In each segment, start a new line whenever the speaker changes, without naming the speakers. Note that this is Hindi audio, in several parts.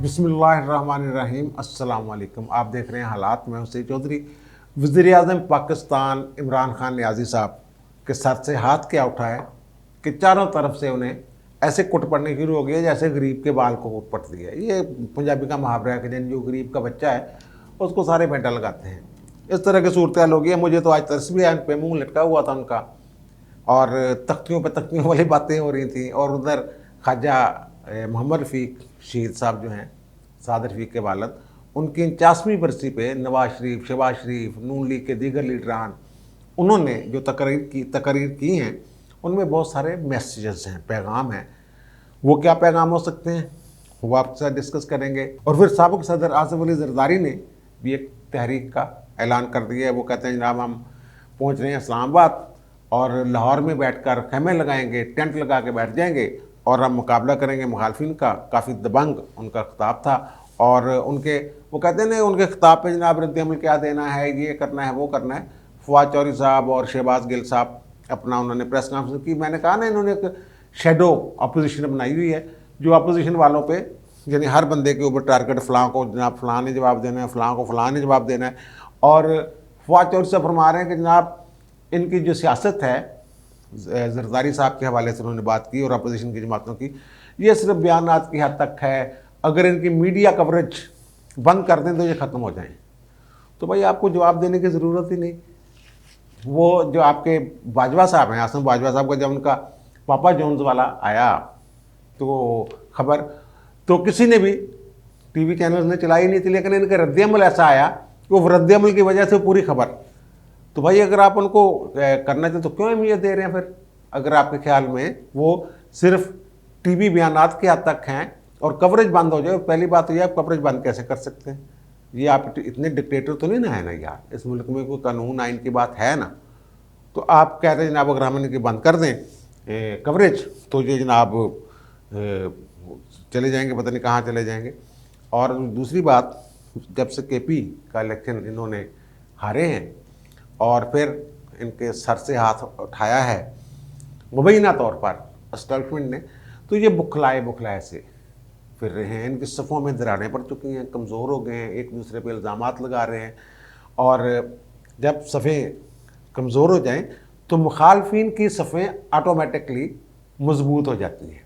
बिस्मिल्लाहिर्रहमानिर्रहीम। अस्सलाम वालेकुम। आप देख रहे हैं हालात। मैं हुसैन चौधरी। वज़ीर-ए-आज़म पाकिस्तान इमरान खान नियाज़ी साहब के सर से हाथ क्या उठा है कि चारों तरफ से उन्हें ऐसे कुट पड़ने शुरू हो गई है जैसे गरीब के बाल को कुट पड़ती है। ये पंजाबी का मुहावरा है कि जो गरीब का बच्चा है उसको सारे फेंटा लगाते हैं। इस तरह की सूरत हाल हो गई है। मुझे तो आज तरस भी आया, पे मुँह लटका हुआ था उनका और तख्तियों पे तख्तियों वाली बातें हो रही थी। और उधर ख्वाजा मोहम्मद रफ़ीक शहीद साहब जो हैं, साद रफ़ीक के वालिद, उनकी 49वीं बरसी पे नवाज शरीफ, शहबाज शरीफ, नून लीग के दीगर लीडरान, उन्होंने जो तकरीर की हैं उनमें बहुत सारे मैसेजेस हैं, पैगाम हैं। वो क्या पैगाम हो सकते हैं वो आपके साथ डिस्कस करेंगे। और फिर साबिक़ सदर आसिफ अली ज़रदारी ने भी एक तहरीक का ऐलान कर दिया है। वो कहते हैं जनाब हम पहुँच रहे हैं इस्लामाबाद और लाहौर में बैठकर खेमे लगाएंगे, टेंट लगा के बैठ जाएंगे और हम मुकाबला करेंगे मुखालफिन का। काफ़ी दबंग उनका खिताब था। और उनके वो कहते हैं ना, उनके खिताब पे जनाब रद्द-ए-अमल क्या देना है, ये करना है, वो करना है। फवाद चौधरी साहब और शहबाज गिल साहब अपना उन्होंने प्रेस कॉन्फ्रेंस की। मैंने कहा ना, इन्होंने एक शेडो अपोजिशन बनाई हुई है जो अपोजिशन वालों पे, यानी हर बंदे के ऊपर टारगेट, फ़लाँ को जनाब फ़लाँ ने जवाब देना है, फ़लाँ को फ़लाँ ने जवाब देना है। और फवाद चौधरी साहब फरमा रहे हैं कि जनाब इनकी जो सियासत है, ज़रदारी साहब के हवाले से उन्होंने बात की और अपोजिशन की जमातों की, ये सिर्फ बयानात की हद तक है। अगर इनकी मीडिया कवरेज बंद कर दें तो ये ख़त्म हो जाएं। तो भाई आपको जवाब देने की ज़रूरत ही नहीं। वो जो आपके बाजवा साहब हैं, आसिम बाजवा साहब का जब उनका पापा जॉन्स वाला आया तो खबर, तो किसी ने भी टीवी चैनल्स ने चलाई नहीं थी, लेकिन इनका रद्द-ए-अमल ऐसा आया कि वो रद्द-ए-अमल की वजह से पूरी खबर। तो भाई अगर आप उनको करना चाहते तो क्यों अहमियत दे रहे हैं फिर? अगर आपके ख्याल में वो सिर्फ टीवी बयानात के हद तक हैं और कवरेज बंद हो जाए, पहली बात तो ये, आप कवरेज बंद कैसे कर सकते हैं? ये आप इतने डिक्टेटर तो नहीं ना है ना यार। इस मुल्क में कोई कानून आइन की बात है ना। तो आप कहते हैं जनाब अगर हम इनकी बंद कर दें कवरेज तो ये जनाब चले जाएंगे, पता नहीं कहाँ चले जाएंगे। और दूसरी बात, जब से केपी का इलेक्शन इन्होंने हारे हैं और फिर इनके सर से हाथ उठाया है मुबैना तौर पर एस्टेब्लिशमेंट ने, तो ये बुखलाए से फिर रहे हैं। इनकी सफ़ों में दरारें पड़ चुकी हैं, कमज़ोर हो गए हैं, एक दूसरे पे इल्ज़ामात लगा रहे हैं। और जब सफ़ें कमज़ोर हो जाएं तो मुखालफिन की सफ़ें ऑटोमेटिकली मजबूत हो जाती हैं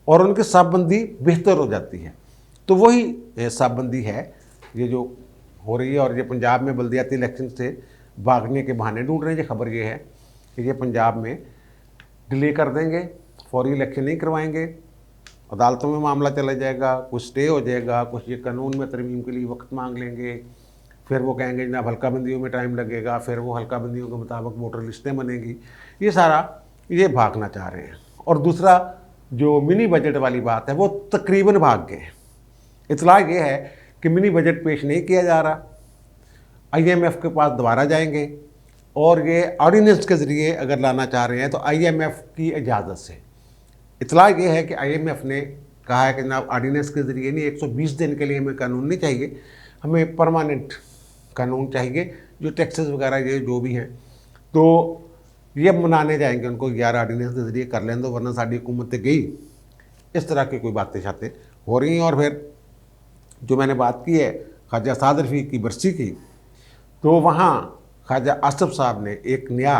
और उनकी साफबंदी बेहतर हो जाती है। तो वही साफबंदी है ये जो हो रही है। और ये पंजाब में बल्दियाती इलेक्शन से भागने के बहाने ढूंढ रहे हैं। ये खबर ये है कि ये पंजाब में डिले कर देंगे, फौरी इलेक्शन नहीं करवाएंगे, अदालतों में मामला चला जाएगा, कुछ स्टे हो जाएगा, कुछ ये कानून में तरमीम के लिए वक्त मांग लेंगे, फिर वो कहेंगे जनाब हल्का बंदियों में टाइम लगेगा, फिर वो हल्का बंदियों के मुताबिक वोटर लिस्टें बनेंगी। ये सारा ये भागना चाह रहे हैं। और दूसरा जो मिनी बजट वाली बात है वो तकरीबन भाग गए। इतला ये है कि मिनी बजट पेश नहीं किया जा रहा, IMF के पास दोबारा जाएंगे और ये ऑर्डिनेंस के ज़रिए अगर लाना चाह रहे हैं तो IMF की इजाज़त से। इतला ये है कि IMF ने कहा है कि जनाब ऑर्डिनेंस के ज़रिए नहीं, 120 दिन के लिए हमें कानून नहीं चाहिए, हमें परमानेंट कानून चाहिए जो टैक्सेस वगैरह ये जो भी हैं। तो ये मनाने जाएंगे उनको 11 ऑर्डिनेंस के ज़रिए कर लें दो, वरना साड़ी हुकूमत गई। इस तरह की कोई बातें शातें हो रही हैं। और फिर जो मैंने बात की है ख्वाजा साद रफ़ीक की बरसी की, तो वहाँ ख्वाजा आसिफ साहब ने एक नया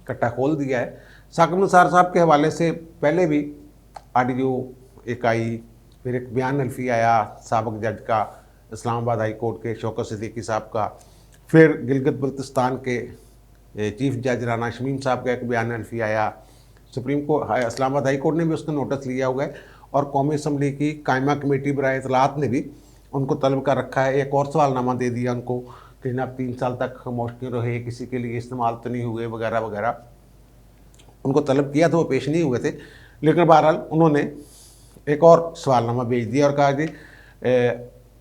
कट्टा खोल दिया है। साकिब निसार साहब के हवाले से पहले भी ऑडियो एक आई, फिर एक बयान हल्फी आया साबिक़ जज का इस्लामाबाद हाई कोर्ट के शौकत सिद्दीकी साहब का, फिर गिलगित बल्तिस्तान के चीफ जज राना शमीम साहब का एक बयान हल्फी आया। Supreme court, Islamabad high court ने भी उसका नोटिस लिया हुआ है और कौमी असम्बली की कायमा कमेटी बराए इतलात ने भी उनको तलब कर रखा है। एक और सवालनामा दे दिया उनको कि जनाब 3 साल तक खामोश क्यों रहे, किसी के लिए इस्तेमाल तो नहीं हुए वगैरह वगैरह। उनको तलब किया तो वो पेश नहीं हुए थे, लेकिन बहरहाल उन्होंने एक और सवालनामा भेज दिया और कहा कि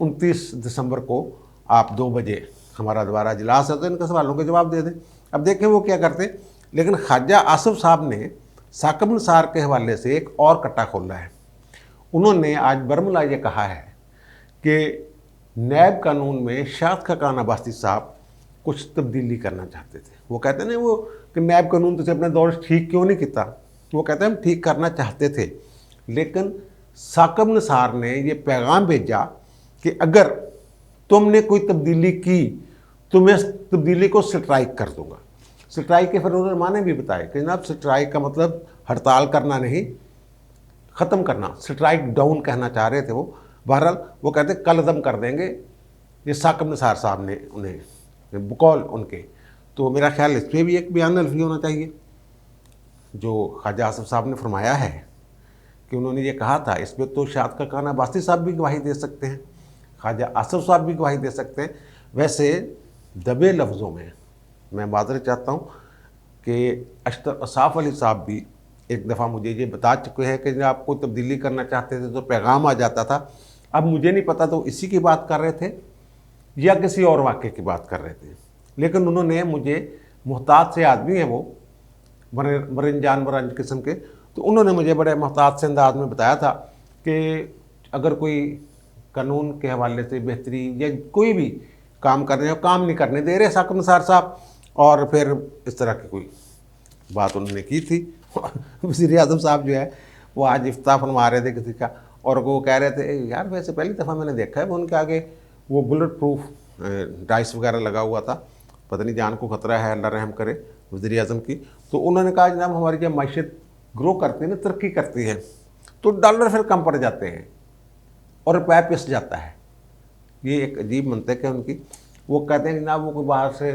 29 दिसंबर को आप 2 बजे हमारा दोबारा इजलास है तो इनके सवालों के जवाब दे दें। अब देखें वो क्या करते हैं। लेकिन ख्वाजा आसिफ साहब ने साकिब निसार के हवाले से एक और कट्टा खोला है। उन्होंने आज बरमला ये कहा है कि नैब कानून में शाद खान अब्बासी साहब कुछ तब्दीली करना चाहते थे। वो कहते हैं ना वो कि नैब कानून तो अपने दौर ठीक क्यों नहीं किया। वो कहते हैं हम ठीक करना चाहते थे, लेकिन साकब निसार ने ये पैगाम भेजा कि अगर तुमने कोई तब्दीली की तो मैं इस तब्दीली को स्ट्राइक कर दूंगा। स्ट्राइक के फिर उन्होंने माने भी बताए कि जनाब स्ट्राइक का मतलब हड़ताल करना नहीं, ख़त्म करना, स्ट्राइक डाउन कहना चाह रहे थे वो। बहरहाल वो कहते कल दम कर देंगे, ये साकब निसार साहब ने उन्हें बकौल उनके। तो मेरा ख्याल इस पर भी एक बयान अलफी होना चाहिए जो ख्वाजा आसिफ साहब ने फरमाया है कि उन्होंने ये कहा था। इस पर तो शाद का खाना बासी साहब भी गवाही दे सकते हैं, ख्वाजा आसिफ साहब भी गवाही दे सकते हैं। वैसे दबे लफ्ज़ों में मैं माजरत चाहता हूँ कि अशतर असाफ अली साहब भी एक दफ़ा मुझे ये बता चुके हैं कि जब आप कोई तब्दीली करना चाहते थे तो पैगाम आ जाता था। अब मुझे नहीं पता तो इसी की बात कर रहे थे या किसी और वाक़े की बात कर रहे थे, लेकिन उन्होंने मुझे, मोहताज से आदमी है वो, मरिन जानवर किस्म के, तो उन्होंने मुझे बड़े मोहताज से अंदाज में बताया था कि अगर कोई कानून के हवाले से बेहतरी या कोई भी काम कर रहे हैं, काम नहीं करने दे रहे साकब निसार साहब, और फिर इस तरह की कोई बात उन्होंने की थी। वज़ीर आज़म साहब जो है वो आज इफ्ताह फरमा रहे थे किसी का, और वो कह रहे थे यार वैसे पहली दफ़ा मैंने देखा है वो उनके आगे वो बुलेट प्रूफ डाइस वगैरह लगा हुआ था, पता नहीं जान को खतरा है, अल्लाह रहम करे वज़ीर आज़म की। तो उन्होंने कहा जनाब हमारी जब मैशत ग्रो करती है ना, तरक्की करती है, तो डॉलर फिर कम पड़ जाते हैं और रुपया पिस जाता है। ये एक अजीब मंतक है उनकी। वो कहते हैं जनाब वो कोई बाहर से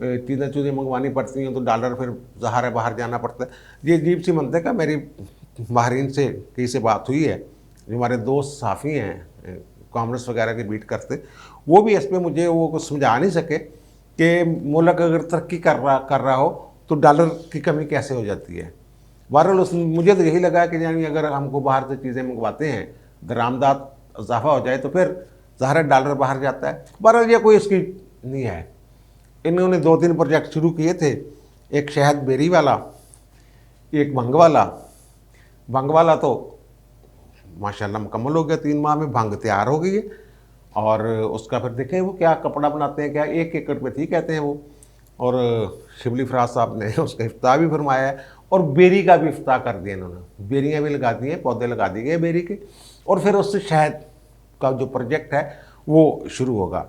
चीज़ें चूज़ें मंगवानी पड़ती हैं तो डॉलर फिर ज़ाहिर है बाहर जाना पड़ता है। ये अजीब सी मंतक है। मेरी माहरीन से कहीं से बात हुई है, जो हमारे दोस्त साफ़ी हैं कॉमर्स वगैरह के बीट करते, वो भी इस पर मुझे वो कुछ समझा नहीं सके कि मुल्क अगर तरक्की कर रहा हो तो डॉलर की कमी कैसे हो जाती है। बहरहाल मुझे तो यही लगा कि यानी अगर हमको बाहर से चीज़ें मंगवाते हैं, दरामदात इजाफा हो जाए तो फिर ज़ाहिर डॉलर बाहर जाता है। बहरहाल ये कोई इसकी नहीं है। इन्होंने 2-3 प्रोजेक्ट शुरू किए थे, एक शहद बेरी वाला, एक भंग वाला। भंग वाला तो माशाल्लाह मुकम्मल हो गया, 3 माह में भंग तैयार हो गई है। और उसका फिर देखें वो क्या कपड़ा बनाते हैं, क्या 1 एकड़ पे थी कहते हैं वो। और शिबली फराज साहब ने उसका इफ्ताह भी फरमाया है और बेरी का भी इफ्ताह कर दिया इन्होंने। बेरियाँ भी लगा दी हैं, पौधे लगा दिए गए बेरी के, और फिर उससे शहद का जो प्रोजेक्ट है वो शुरू होगा।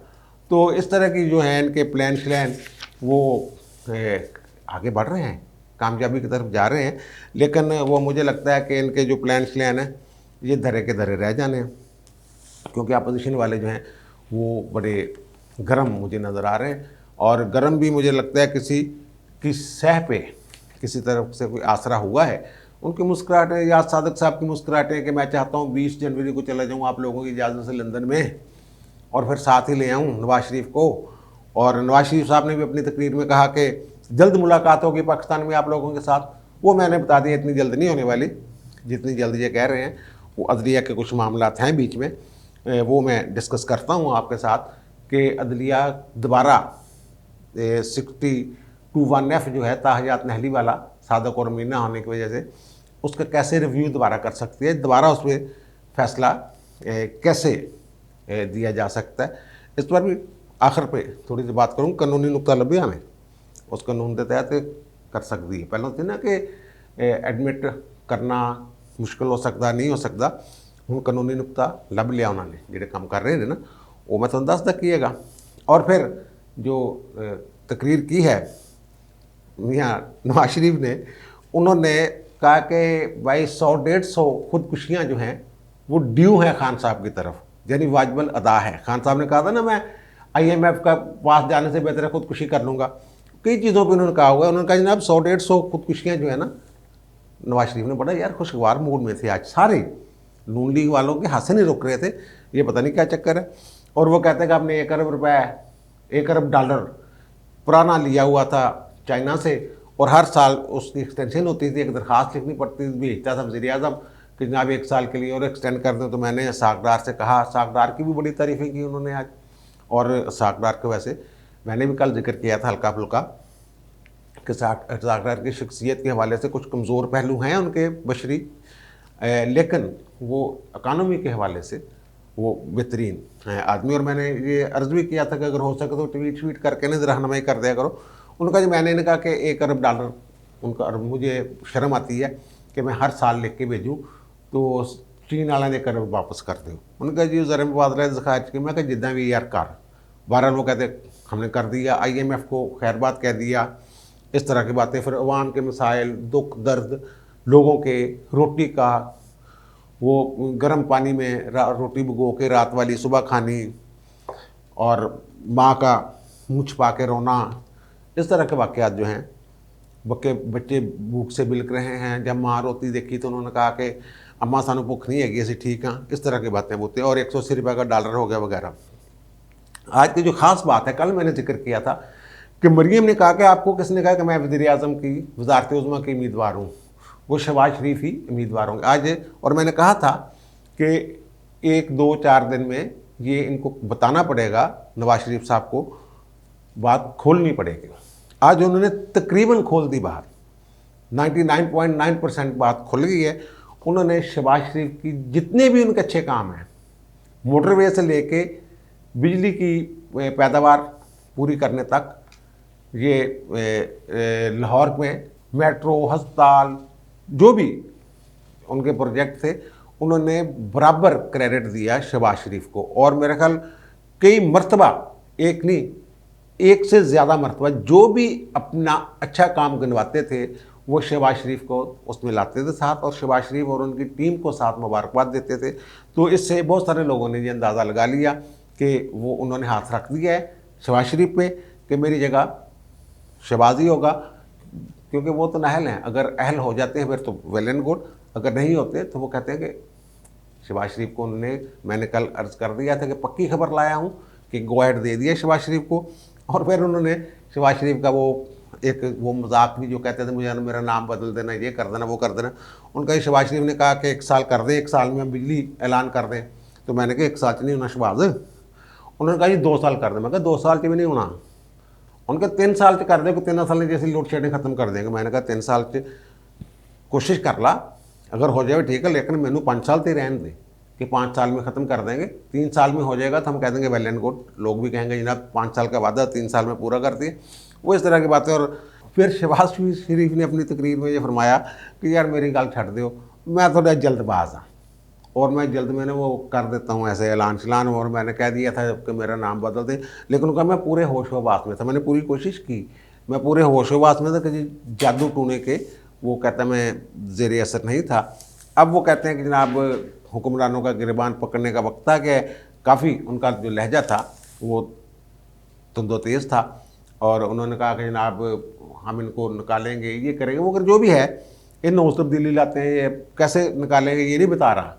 तो इस तरह की जो है इनके प्लान श्लान वो आगे बढ़ रहे हैं, कामयाबी की तरफ जा रहे हैं, लेकिन वो मुझे लगता है कि इनके जो प्लान श्लान हैं ये धरे के धरे रह जाने हैं, क्योंकि अपोजिशन वाले जो हैं वो बड़े गर्म मुझे नज़र आ रहे हैं। और गर्म भी मुझे लगता है किसी की सह पे किसी तरफ से कोई आसरा हुआ है। उनकी मुस्कुराहटें, याद सादक साहब की मुस्कुराहटें कि मैं चाहता हूँ 20 जनवरी को चला जाऊँ आप लोगों की इजाज़त से लंदन में, और फिर साथ ही ले आऊँ नवाज शरीफ को। और नवाज शरीफ साहब ने भी अपनी तकरीर में कहा कि जल्द मुलाकात होगी पाकिस्तान में आप लोगों के साथ। वो मैंने बता दिया इतनी जल्द नहीं होने वाली जितनी जल्द ये कह रहे हैं। वो अदलिया के कुछ मामलात हैं बीच में, वो मैं डिस्कस करता हूँ आपके साथ कि अदलिया दोबारा 60-1F जो है ताहयात नहली वाला सादक और मीना होने की वजह से उसका कैसे रिव्यू दोबारा कर सकती है, दोबारा उस पर फैसला कैसे दिया जा सकता है। इस पर भी आखिर पे थोड़ी सी बात करूँ। कानूनी नुक्ता लबिया में उस कानून के तहत कर सकती है। पहले थी ना कि एडमिट करना मुश्किल हो सकता, नहीं हो सकता, हूँ कानूनी नुक्ता लब लिया उन्होंने जोड़े काम कर रहे थे ना, वो मैं तुम दस तक किएगा। और फिर जो तकरीर की है मियाँ नवाज शरीफ ने, उन्होंने कहा कि भाई 100-150 खुदकुशियाँ जो हैं वो ड्यू हैं खान साहब की तरफ, यानी वाजिबल अदा है। खान साहब ने कहा था ना मैं IMF का पास जाने से बेहतर है खुदकुशी कर लूँगा, कई चीज़ों पे उन्होंने कहा हुआ है। उन्होंने कहा जनाब 100-150 खुदकुशियाँ जो है ना, नवाज शरीफ ने बड़ा यार खुशगवार मूड में थे आज, सारे नून लीग वालों के हाथ से नहीं रुक रहे थे, ये पता नहीं क्या चक्कर है। और वो कहते हैं कि आपने 1 अरब रुपये, 1 अरब डॉलर पुराना लिया हुआ था चाइना से, और हर साल उसकी एक्सटेंशन होती थी, एक दरख्वास्त लिखनी पड़ती थी, भेजता था वज़ीर आज़म कि जनाब 1 साल के लिए और एक्सटेंड कर दें। तो मैंने साकदार से कहा, साकदार की भी बड़ी तारीफ़ें की उन्होंने आज। और साकदार के वैसे मैंने भी कल जिक्र किया था हल्का फुल्का कि साकदार की शख्सियत के हवाले से कुछ कमज़ोर पहलू हैं उनके बशरी, लेकिन वो इकानमी के हवाले से वो बेहतरीन आदमी। और मैंने ये अर्ज़ भी किया था कि अगर हो सके तो ट्वीट श्वीट करके ना रहनुमाई कर दिया करो। उनका जो मैंने इन्हें कहा कि 1 अरब डॉलर उनका, मुझे शर्म आती है कि मैं हर साल लिख के भेजूँ, तो चीन वाले ने कर वापस कर दो। उनका जी जरा मुबादला दिखा कि मैं जिदा भी यार कर। बहरहाल वो कहते हमने कर दिया, IMF को खैर बात कह दिया, इस तरह की बातें। फिर अवाम के मसाइल, दुख दर्द लोगों के, रोटी का वो गर्म पानी में रोटी भिगो के रात वाली सुबह खानी, और माँ का मुँह छुपा के रोना, इस तरह के वाक़यात जो हैं। बच्चे भूख से बिलक रहे हैं, जब माँ रोती देखी तो उन्होंने कहा कि अम्मा सानू भुख नहीं हैगी, ऐसी ठीक हाँ, इस तरह की बातें बोलते हैं। और 180 रुपये का डॉलर हो गया वगैरह। आज की जो ख़ास बात है, कल मैंने जिक्र किया था कि मरीम ने कहा कि आपको किसने कहा कि मैं वज़ीर आज़म की वज़ारत उज़्मा की उम्मीदवार हूँ, वो शहबाज शरीफ ही उम्मीदवार होंगे आज। और मैंने कहा था कि 1, 2, 4 दिन में ये इनको बताना पड़ेगा, नवाज शरीफ साहब को बात खोलनी पड़ेगी। आज उन्होंने तकरीबन खोल दी बात, 99.9% बात खुल गई है। उन्होंने शहबाज शरीफ की जितने भी उनके अच्छे काम हैं, मोटरवे से लेके बिजली की पैदावार पूरी करने तक, ये लाहौर में मेट्रो, अस्पताल, जो भी उनके प्रोजेक्ट थे, उन्होंने बराबर क्रेडिट दिया शहबाज शरीफ को। और मेरे ख्याल कई मरतबा, एक नहीं, एक से ज़्यादा मरतबा जो भी अपना अच्छा काम गिनवाते थे वो शहबाज शरीफ को उसमें लाते थे साथ, और शहबाज शरीफ और उनकी टीम को साथ मुबारकबाद देते थे। तो इससे बहुत सारे लोगों ने ये अंदाज़ा लगा लिया कि वो उन्होंने हाथ रख दिया है शहबाज शरीफ पे कि मेरी जगह शहबाज ही होगा, क्योंकि वो तो नाअहल हैं। अगर अहल हो जाते हैं फिर तो वेल एंड गुड, अगर नहीं होते तो वो कहते हैं कि शहबाज शरीफ को उन्होंने, मैंने कल अर्ज़ कर दिया था कि पक्की खबर लाया हूँ कि गो अहेड दे दिया शहबाज शरीफ को। और फिर उन्होंने शहबाज शरीफ का वो मजाक भी, जो कहते थे मुझे मेरा नाम बदल देना, ये कर देना, वो कर देना, उनका ही शहबाज शरीफ ने कहा कि 1 साल कर दें, 1 साल में हम बिजली ऐलान कर दें। तो मैंने कहा 1 साल नहीं होना शहबाज। उन्होंने कहा जी 2 साल कर दें। मैं कहा 2 साल भी नहीं होना। उनके 3 साल से कर दे, 3 साल में जैसे लोड शेडिंग खत्म कर देंगे। मैंने कहा 3 साल से कोशिश कर ला, अगर हो जाए ठीक है, लेकिन मैनू 5 साल तो रहने दे कि 5 साल में ख़त्म कर देंगे। 3 साल में हो जाएगा तो हम कह देंगे वेल एंड गुड, लोग भी कहेंगे जनाब 5 साल का वादा 3 साल में पूरा कर दिए। वो इस तरह की बातें। और फिर शहबाज शरीफ ने अपनी तकरीर में ये फरमाया कि यार मेरी गल छड़ दो, मैं थोड़ा जल्दबाज हाँ और मैं जल्द मैंने वो कर देता हूँ ऐसे ऐलान शलान। और मैंने कह दिया था कि मेरा नाम बदल दे, लेकिन उनका मैं पूरे होश वबास में था, मैंने पूरी कोशिश की, मैं पूरे होश वबास में था कि जादू टूने के, वो कहता मैं ज़ेर असर नहीं था। अब वो कहते हैं कि जनाब हुक्मरानों का गिरबान पकड़ने का वक्त था कि काफ़ी उनका जो लहजा था वो तुंदो तेज़ था। और उन्होंने कहा कि जनाब हम इनको निकालेंगे, ये करेंगे, वो अगर जो भी है इन नौज तब्दीली लाते हैं, ये कैसे निकालेंगे ये नहीं बता रहा,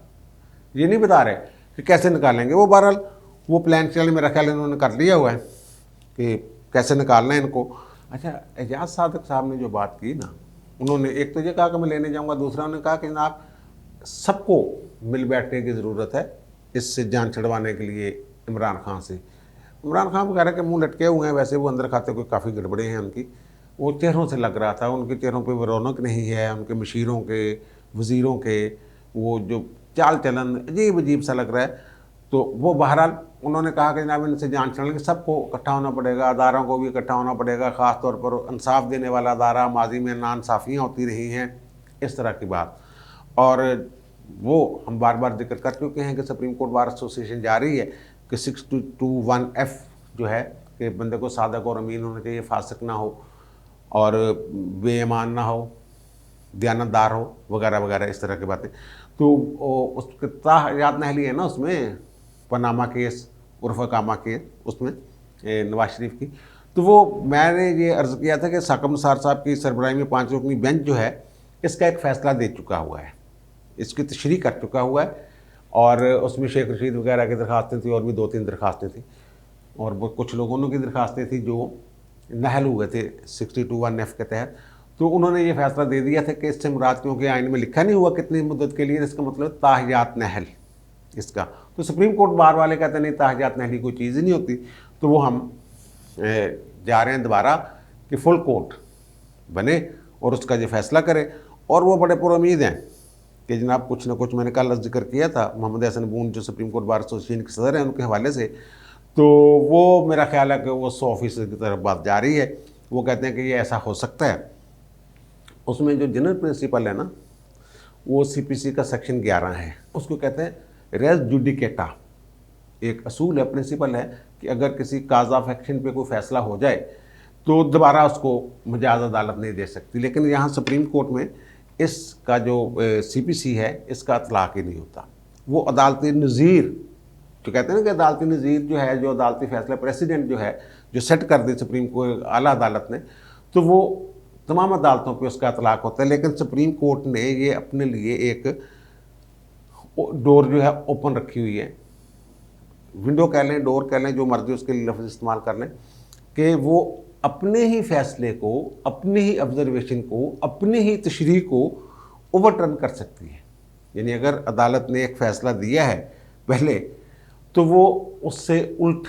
ये नहीं बता रहे कि कैसे निकालेंगे। वो बहरहाल वो प्लान चल मेरा ख्याल इन्होंने कर लिया हुआ है कि कैसे निकालना है इनको। अच्छा, एजाज सादिक साहब ने जो बात की ना, उन्होंने एक तो ये कहा कि मैं लेने जाऊँगा, दूसरा उन्होंने कहा कि जनाब सबको मिल बैठने की ज़रूरत है इससे जान छुड़वाने के लिए इमरान खान से। इमरान खान वगैरह के मुंह लटके हुए हैं, वैसे वो अंदर खाते कोई काफ़ी गड़बड़े हैं उनकी, वो चेहरों से लग रहा था, उनके चेहरों पे वो रौनक नहीं है, उनके मशीरों के, वज़ीरों के वो जो चाल चलन अजीब अजीब सा लग रहा है। तो वो बहरहाल उन्होंने कहा कि जनाब इनसे जान छुड़ाने के सबको इकट्ठा होना पड़ेगा, अदारों को भी इकट्ठा होना पड़ेगा, ख़ास तौर पर इंसाफ देने वाला अदारा, माजी में नाइंसाफ़ियाँ होती रही हैं, इस तरह की बात। और वो हम बार बार जिक्र कर चुके हैं कि सुप्रीम कोर्ट बार एसोसिएशन जा रही है कि 621F जो है कि बंदे को सादक और अमीन होना चाहिए, फासिक ना हो और बेईमान ना हो, दयानतदार हो, वगैरह वगैरह इस तरह की बातें। तो उसके ताहयात नहली है ना उसमें, पनामा केस उर्फ कामा केस, उसमें नवाज शरीफ की। तो वो मैंने ये अर्ज़ किया था कि साकम निसार साहब की सरबराही में 5 रुकनी बेंच जो है इसका एक फ़ैसला दे चुका हुआ है, इसकी तशरीह कर चुका हुआ है। और उसमें शेख रशीद वगैरह की दरखास्तें थी और भी 2-3 दरखास्तें थी, और वो कुछ लोगों की दरखास्तें थी जो नहल हुए थे 621F के तहत। तो उन्होंने ये फैसला दे दिया था कि इससे मुराद, क्योंकि आइन में लिखा नहीं हुआ कितनी मुद्दत के लिए, इसका मतलब ताहियात नहल इसका। तो सुप्रीम कोर्ट बार वाले कहते नहीं ताहियात नहली कोई चीज़ ही नहीं होती। तो वो हम जा रहे हैं दोबारा कि फुल कोर्ट बने और उसका जो फैसला करे। और वो बड़े पुरुम्मीद हैं कि जनाब कुछ ना कुछ, मैंने कल जिक्र किया था मोहम्मद हसन बून जो सुप्रीम कोर्ट बार एसोसिएशन के सदर हैं उनके हवाले से, तो वो मेरा ख्याल है कि वो 100% की तरफ बात जा रही है। वो कहते हैं कि ये ऐसा हो सकता है। उसमें जो जनरल प्रिंसिपल है ना, वो सीपीसी का सेक्शन 11 है, उसको कहते हैं रेस जुडिकेटा। एक असूल है, प्रिंसिपल है कि अगर किसी काज ऑफ एक्शन पे कोई फैसला हो जाए तो दोबारा उसको मजाज अदालत नहीं दे सकती। लेकिन यहाँ सुप्रीम कोर्ट में इसका जो सीपीसी है इसका इतलाक ही नहीं होता। वो अदालती नज़ीर जो कहते हैं ना कि अदालती नज़ीर जो है, जो अदालती फैसला प्रेसिडेंट जो है, जो सेट कर दी सुप्रीम कोर्ट आला अदालत ने, तो वो तमाम अदालतों पे उसका इतलाक होता है। लेकिन सुप्रीम कोर्ट ने ये अपने लिए एक डोर जो है ओपन रखी हुई है, विंडो कह लें, डोर कह लें, जो मर्जी उसके लिए लफ्ज़ इस्तेमाल कर लें, कि वो अपने ही फैसले को, अपनी ही ऑब्जर्वेशन को, अपनी ही तशरीह को ओवरटर्न कर सकती है। यानी अगर अदालत ने एक फ़ैसला दिया है पहले, तो वो उससे उल्ट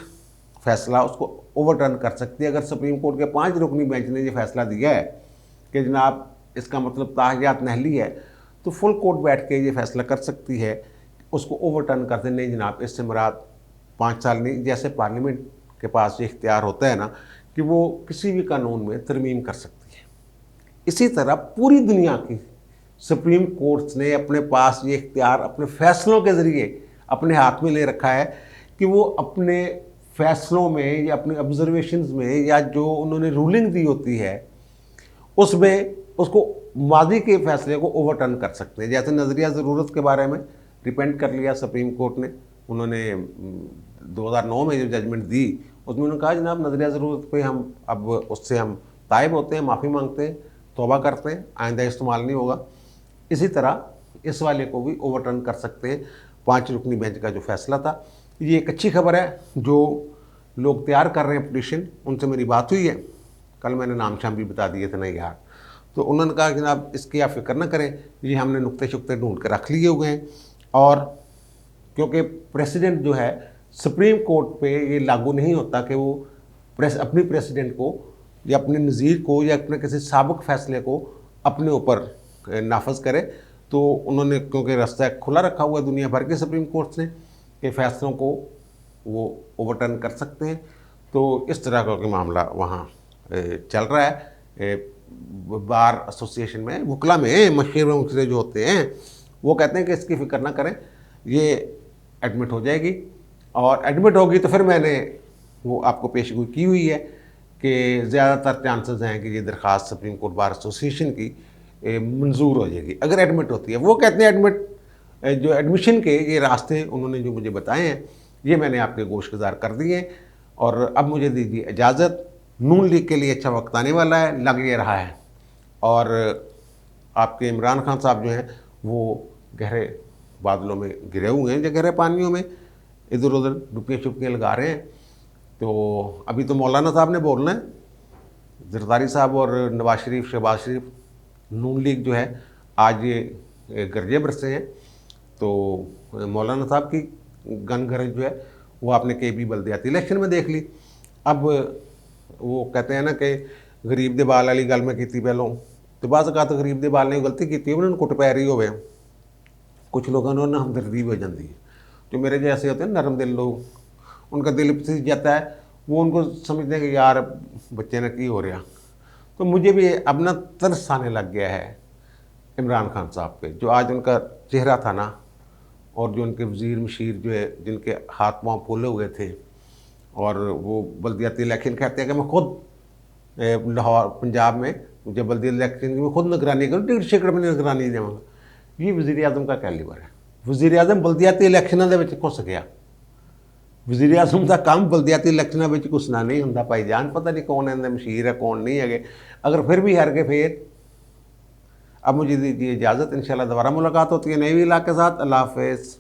फैसला उसको ओवरटर्न कर सकती है। अगर सुप्रीम कोर्ट के 5 रुकनी बेंच ने ये फैसला दिया है कि जनाब इसका मतलब ताहियात नहली है, तो फुल कोर्ट बैठ के ये फैसला कर सकती है, उसको ओवरटर्न कर दे, नहीं जनाब इससे मुराद 5 साल नहीं। जैसे पार्लियामेंट के पास ये इख्तियार होता है ना कि वो किसी भी कानून में तरमीम कर सकती है, इसी तरह पूरी दुनिया की सुप्रीम कोर्ट्स ने अपने पास ये इख्तियार अपने फैसलों के ज़रिए अपने हाथ में ले रखा है कि वो अपने फैसलों में या अपने ऑब्जर्वेशंस में या जो उन्होंने रूलिंग दी होती है उसमें उसको मादी के फैसले को ओवरटर्न कर सकते हैं। जैसे नज़रिया ज़रूरत के बारे में रिपेंड कर लिया सुप्रीम कोर्ट ने, उन्होंने 2009 में जो जजमेंट दी उसमें उन्होंने कहा जनाब नज़रिया ज़रूरत पे हम अब उससे हम ताइब होते हैं, माफ़ी मांगते हैं, तौबा करते हैं, आइंदा इस्तेमाल नहीं होगा। इसी तरह इस वाले को भी ओवरटर्न कर सकते हैं 5 रुकनी बेंच का जो फैसला था। ये एक अच्छी खबर है। जो लोग तैयार कर रहे हैं पिटीशन, उनसे मेरी बात हुई है, कल मैंने नाम शाम भी बता दिए थे ना यार, तो उन्होंने कहा कि जनाब इसकी आप फिक्र ना करें, ये हमने नुक्ते शुक्ते ढूंढ कर रख लिए हुए हैं। और क्योंकि प्रेसिडेंट जो है सुप्रीम कोर्ट पे ये लागू नहीं होता कि वो अपनी प्रेसिडेंट को या अपने नज़ीर को या अपने किसी साबिक फ़ैसले को अपने ऊपर नाफज करे, तो उन्होंने क्योंकि रास्ता खुला रखा हुआ है दुनिया भर के सुप्रीम कोर्ट्स ने के फ़ैसलों को वो ओवरटर्न कर सकते हैं। तो इस तरह का मामला वहाँ चल रहा है। बार एसोसिएशन में, वकला में, मशरे जो होते हैं वो कहते हैं कि इसकी फ़िक्र ना करें, ये एडमिट हो जाएगी, और एडमिट होगी तो फिर मैंने वो आपको पेशगोई की हुई है कि ज़्यादातर चांसेस हैं कि ये दरख्वास्त सुप्रीम कोर्ट बार एसोसिएशन की मंजूर हो जाएगी अगर एडमिट होती है। वो कहते हैं एडमिट जो एडमिशन के ये रास्ते उन्होंने जो मुझे बताए हैं ये मैंने आपके गोशगुजार कर दिए, और अब मुझे दीजिए इजाज़त। नून लीग के लिए अच्छा वक्त आने वाला है, लग ये रहा है, और आपके इमरान खान साहब जो हैं वो गहरे बादलों में गिरे हुए हैं, जो गहरे पानियों में इधर उधर डुबकियाँ छुपकियाँ लगा रहे हैं। तो अभी तो मौलाना साहब ने बोलना है, जरदारी साहब और नवाज शरीफ, शहबाज शरीफ, नून लीग जो है आज ये गरजे बरसे हैं। तो मौलाना साहब की गन गरज जो है वो आपने KB बल्दियाती इलेक्शन में देख ली। अब वो कहते हैं ना कि गरीब दे बाल वाली गल मैं की पहलों, तो बाज़ औक़ात गरीब दे बाल ने गलती की, उन्होंने कुट पैरी हो, कुछ लोगों ने हमदर्दी हो जाती है। जो मेरे जैसे होते हैं नरम दिल लोग, उनका दिल पिस जाता है, वो उनको समझते हैं कि यार बच्चे ने की हो रहा। तो मुझे भी अब ना तरस आने लग गया है इमरान खान साहब पे, जो आज उनका चेहरा था ना, और जो उनके वज़ीर मशीर जो है जिनके हाथ पाँव फूले हुए थे, और वो बल्दियाती इलेक्शन कहते हैं कि मैं खुद लाहौर पंजाब में जब बल्दियाती इलेक्शन की मैं खुद निगरानी करूँ, टिकट शिकट में निगरानी देवांगा। ये वज़ीर आज़म का कैलिबर है। वज़ीर आज़म बल्दियाती इलेक्शनों के विच घुस गया। वज़ीर आज़म का काम बल्दियाती इलेक्शनों में घुसना नहीं होंदा भाईजान, पता नहीं कौन इन्हें मशीर है कौन नहीं है। अगर फिर भी हार गए फिर अब मुझे दीजिए इजाज़त, इंशाल्लाह दोबारा मुलाकात होती है नए इलाके के साथ। अल्लाह हाफ़िज़।